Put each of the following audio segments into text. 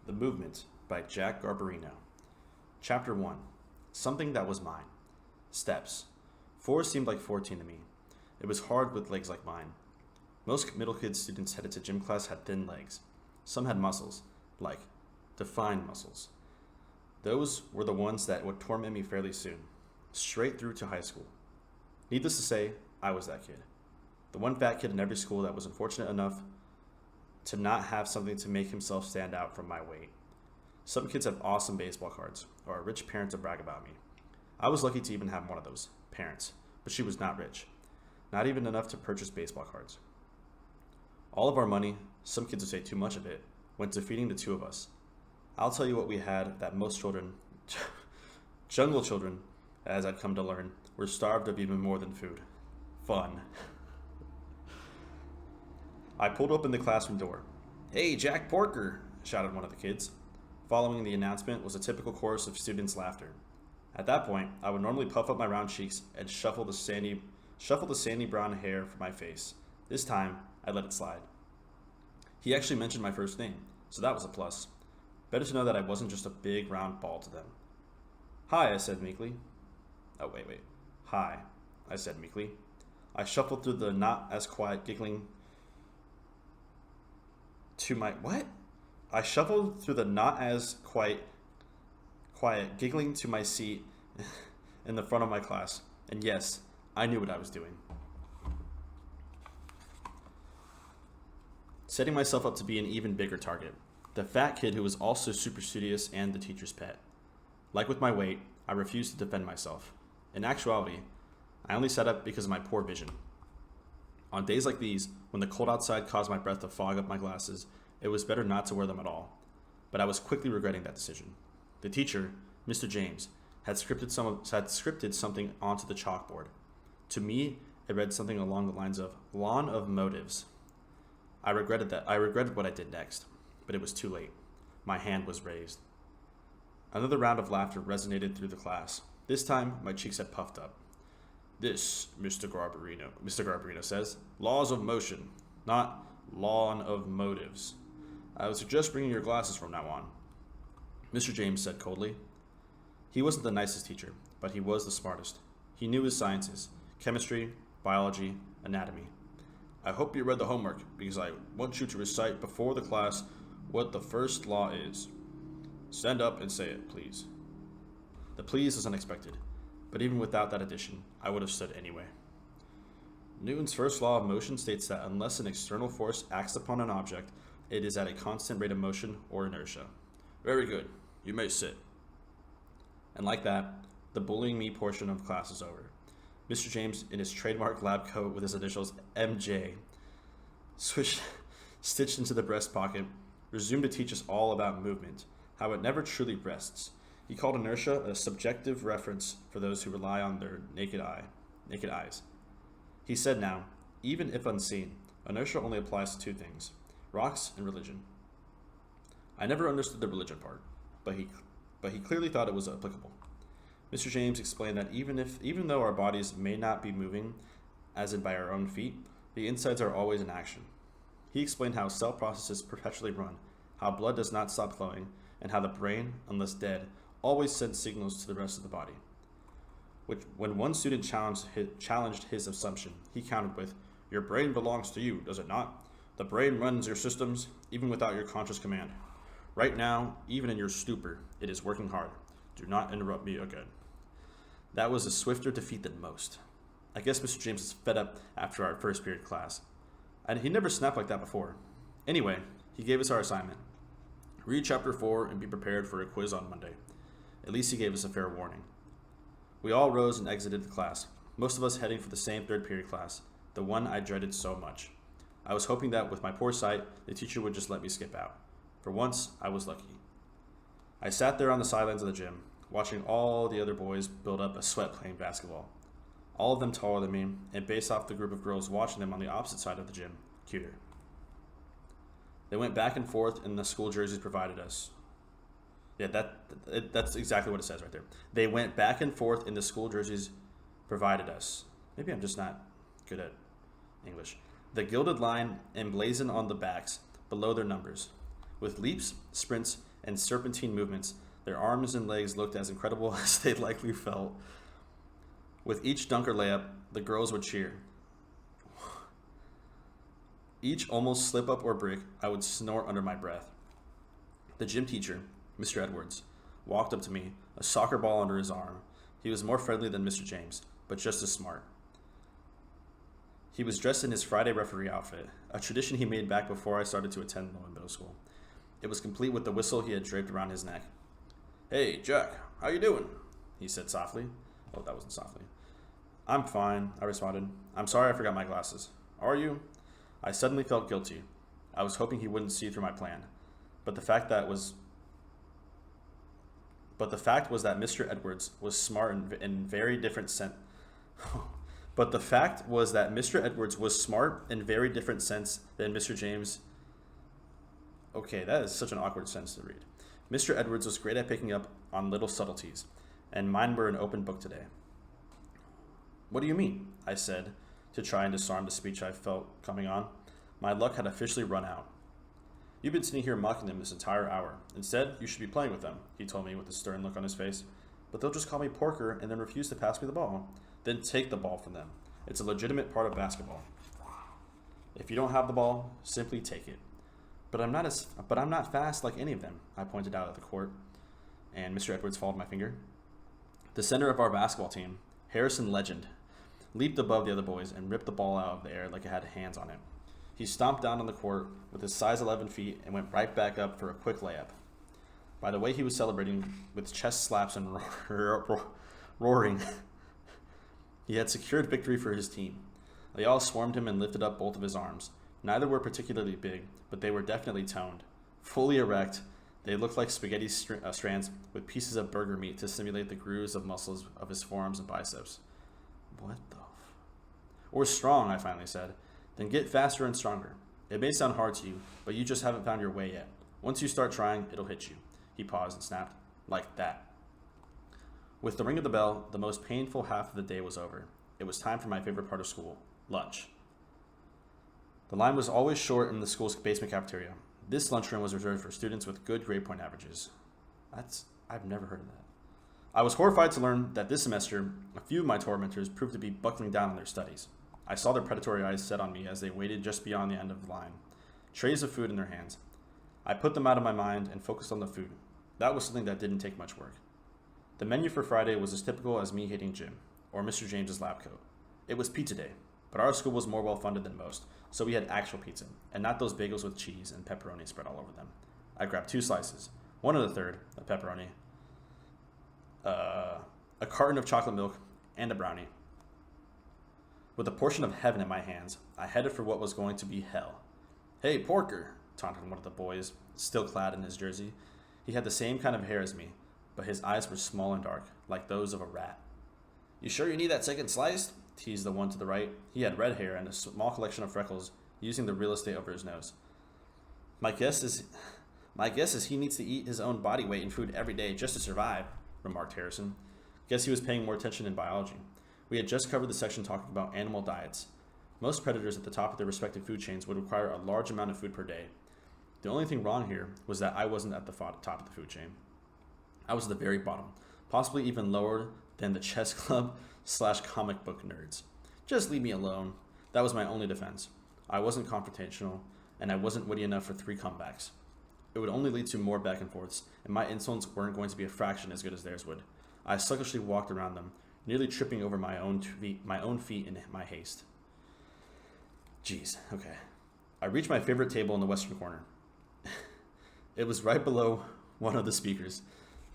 The Movement by Jack Garbarino. Chapter 1. Something that was mine. Steps. 4 seemed like 14 to me. It was hard with legs like mine. Most middle kid students headed to gym class had thin legs. Some had muscles, like defined muscles. Those were the ones that would torment me fairly soon, straight through to high school. Needless to say, I was that kid. The one fat kid in every school that was unfortunate enough to not have something to make himself stand out from my weight. Some kids have awesome baseball cards, or a rich parent to brag about me. I was lucky to even have one of those parents, but she was not rich. Not even enough to purchase baseball cards. All of our money, some kids would say too much of it, went to feeding the two of us. I'll tell you what we had that most children, jungle children, as I'd come to learn, were starved of even more than food. Fun. I pulled open the classroom door. "Hey, Jack Porker," shouted one of the kids. Following the announcement was a typical chorus of students' laughter. At that point, I would normally puff up my round cheeks and shuffle the sandy brown hair from my face. This time, I let it slide. He actually mentioned my first name, so that was a plus. Better to know that I wasn't just a big round ball to them. "Hi," I said meekly. Wait. "Hi," I said meekly. I shuffled through the not as quiet giggling to my I shuffled through the not as quiet giggling to my seat in the front of my class. And yes, I knew what I was doing. Setting myself up to be an even bigger target. The fat kid who was also super studious and the teacher's pet. Like with my weight, I refused to defend myself. In actuality, I only sat up because of my poor vision. On days like these, when the cold outside caused my breath to fog up my glasses, it was better not to wear them at all. But I was quickly regretting that decision. The teacher, Mr. James, had scripted something onto the chalkboard. To me, it read something along the lines of "Lawn of Motives." I regretted what I did next, but it was too late. My hand was raised. Another round of laughter resonated through the class. This time, my cheeks had puffed up. "This, Mr. Garbarino says, laws of motion, not lawn of motives. I would suggest bringing your glasses from now on," Mr. James said coldly. He wasn't the nicest teacher, but he was the smartest. He knew his sciences: chemistry, biology, anatomy. "I hope you read the homework, because I want you to recite before the class what the first law is. Stand up and say it, please." The please was unexpected, but even without that addition, I would have stood anyway. Newton's first law of motion states that unless an external force acts upon an object, it is at a constant rate of motion or inertia. "Very good. You may sit." And like that, the bullying me portion of class is over. Mr. James, in his trademark lab coat with his initials MJ, stitched into the breast pocket, resumed to teach us all about movement, how it never truly rests. He called inertia a subjective reference for those who rely on their naked eyes. He said now, even if unseen, inertia only applies to two things: rocks and religion. I never understood the religion part, but he clearly thought it was applicable. Mr. James explained that even though our bodies may not be moving, as in by our own feet, the insides are always in action. He explained how cell processes perpetually run, how blood does not stop flowing, and how the brain, unless dead, always sends signals to the rest of the body. When one student challenged his assumption, he countered with, "Your brain belongs to you, does it not? The brain runs your systems, even without your conscious command. Right now, even in your stupor, it is working hard. Do not interrupt me again." That was a swifter defeat than most. I guess Mr. James is fed up after our first period class. And he never snapped like that before. Anyway, he gave us our assignment. Read chapter 4 and be prepared for a quiz on Monday. At least he gave us a fair warning. We all rose and exited the class, most of us heading for the same third period class, the one I dreaded so much. I was hoping that with my poor sight, the teacher would just let me skip out. For once, I was lucky. I sat there on the sidelines of the gym, watching all the other boys build up a sweat playing basketball. All of them taller than me, and based off the group of girls watching them on the opposite side of the gym, cuter. They went back and forth in the school jerseys provided us. Yeah, that's exactly what it says right there. They went back and forth in the school jerseys provided us. Maybe I'm just not good at English. The gilded line emblazoned on the backs below their numbers, with leaps, sprints, and serpentine movements. Their arms and legs looked as incredible as they likely felt. With each dunk or layup, the girls would cheer. Each almost slip up or break, I would snort under my breath. The gym teacher, Mr. Edwards, walked up to me, a soccer ball under his arm. He was more friendly than Mr. James, but just as smart. He was dressed in his Friday referee outfit, a tradition he made back before I started to attend Lowen Middle School. It was complete with the whistle he had draped around his neck. "Hey, Jack, how you doing?" he said softly. Oh, that wasn't softly. "I'm fine," I responded. "I'm sorry I forgot my glasses." "Are you?" I suddenly felt guilty. I was hoping he wouldn't see through my plan. But the fact was that Mr. Edwards was smart in very different sense. But the fact was that Mr. Edwards was smart in very different sense than Mr. James. Okay, that is such an awkward sentence to read. Mr. Edwards was great at picking up on little subtleties, and mine were an open book today. "What do you mean?" I said, to try and disarm the speech I felt coming on. My luck had officially run out. "You've been sitting here mocking them this entire hour. Instead, you should be playing with them," he told me with a stern look on his face. "But they'll just call me Porker and then refuse to pass me the ball. Then take the ball from them. It's a legitimate part of basketball. If you don't have the ball, simply take it." But I'm not fast like any of them," I pointed out at the court, and Mr. Edwards followed my finger. The center of our basketball team, Harrison Legend, leaped above the other boys and ripped the ball out of the air like it had hands on it. He stomped down on the court with his size 11 feet and went right back up for a quick layup. By the way he was celebrating with chest slaps and roaring, he had secured victory for his team. They all swarmed him and lifted up both of his arms. Neither were particularly big, but they were definitely toned. Fully erect, they looked like spaghetti strands with pieces of burger meat to simulate the grooves of muscles of his forearms and biceps. What the Or strong, I finally said. Then get faster and stronger. It may sound hard to you, but you just haven't found your way yet. Once you start trying, it'll hit you. He paused and snapped. Like that. With the ring of the bell, the most painful half of the day was over. It was time for my favorite part of school, lunch. The line was always short in the school's basement cafeteria. This lunchroom was reserved for students with good grade point averages. I've never heard of that. I was horrified to learn that this semester, a few of my tormentors proved to be buckling down on their studies. I saw their predatory eyes set on me as they waited just beyond the end of the line, trays of food in their hands. I put them out of my mind and focused on the food. That was something that didn't take much work. The menu for Friday was as typical as me hating gym, or Mr. James's lab coat. It was pizza day, but our school was more well-funded than most, so we had actual pizza, and not those bagels with cheese and pepperoni spread all over them. I grabbed 2 slices, 1 1/3 of pepperoni, a carton of chocolate milk, and a brownie. With a portion of heaven in my hands, I headed for what was going to be hell. "Hey, Porker," taunted one of the boys, still clad in his jersey. He had the same kind of hair as me, but his eyes were small and dark, like those of a rat. "You sure you need that second slice?" teased the one to the right. He had red hair and a small collection of freckles, using the real estate over his nose. My guess is he needs to eat his own body weight in food every day just to survive," remarked Harrison. Guess he was paying more attention in biology. We had just covered the section talking about animal diets. Most predators at the top of their respective food chains would require a large amount of food per day. The only thing wrong here was that I wasn't at the top of the food chain. I was at the very bottom, possibly even lower than the chess club / comic book nerds. Just leave me alone. That was my only defense. I wasn't confrontational, and I wasn't witty enough for 3 comebacks. It would only lead to more back and forths, and my insolents weren't going to be a fraction as good as theirs would. I sluggishly walked around them, nearly tripping over my own feet in my haste. Jeez, okay. I reached my favorite table in the western corner. It was right below one of the speakers.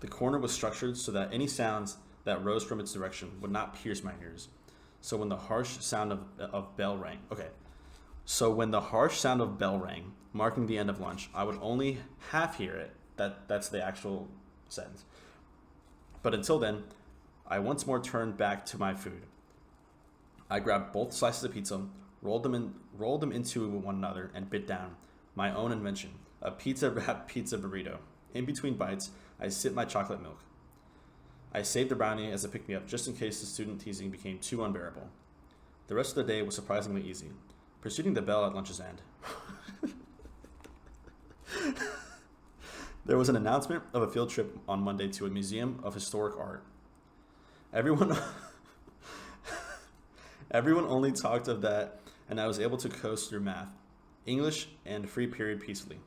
The corner was structured so that any sounds that rose from its direction would not pierce my ears. So when the harsh sound of bell rang, marking the end of lunch, I would only half hear it. That's the actual sentence. But until then, I once more turned back to my food. I grabbed both slices of pizza, rolled them into one another, and bit down. My own invention, a pizza-wrapped pizza burrito. In between bites, I sipped my chocolate milk. I saved the brownie as a pick-me-up just in case the student teasing became too unbearable. The rest of the day was surprisingly easy, preceding the bell at lunch's end. There was an announcement of a field trip on Monday to a museum of historic art. Everyone, everyone only talked of that, and I was able to coast through math, English, and free period peacefully.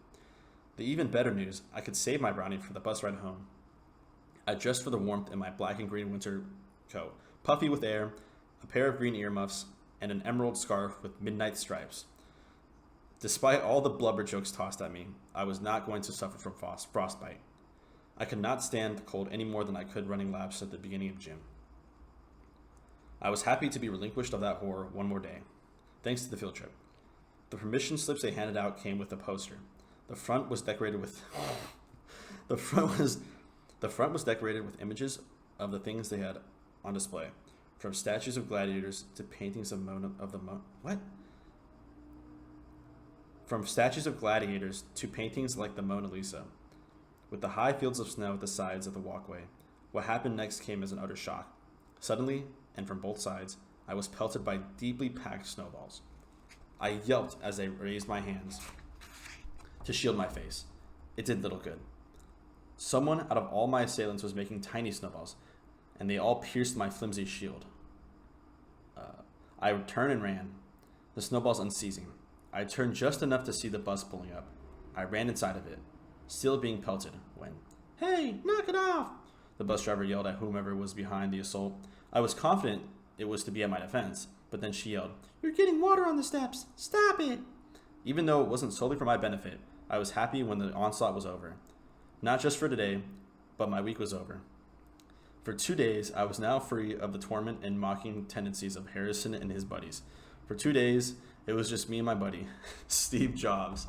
The even better news, I could save my brownie for the bus ride home. I dressed for the warmth in my black and green winter coat, puffy with air, a pair of green earmuffs, and an emerald scarf with midnight stripes. Despite all the blubber jokes tossed at me, I was not going to suffer from frostbite. I could not stand the cold any more than I could running laps at the beginning of gym. I was happy to be relinquished of that horror one more day, thanks to the field trip. The permission slips they handed out came with a poster. The front was decorated with the front was decorated with images of the things they had on display, from statues of gladiators to paintings of From statues of gladiators to paintings like the Mona Lisa. With the high fields of snow at the sides of the walkway, what happened next came as an utter shock. Suddenly, and from both sides, I was pelted by deeply packed snowballs. I yelped as I raised my hands to shield my face. It did little good. Someone out of all my assailants was making tiny snowballs, and they all pierced my flimsy shield. I turned and ran, the snowballs unceasing. I turned just enough to see the bus pulling up. I ran inside of it, still being pelted, when, "Hey, knock it off!" the bus driver yelled at whomever was behind the assault. I was confident it was to be at my defense, but then she yelled, "You're getting water on the steps! Stop it!" Even though it wasn't solely for my benefit, I was happy when the onslaught was over. Not just for today, but my week was over. For 2 days, I was now free of the torment and mocking tendencies of Harrison and his buddies. For 2 days, it was just me and my buddy, Steve Jobs.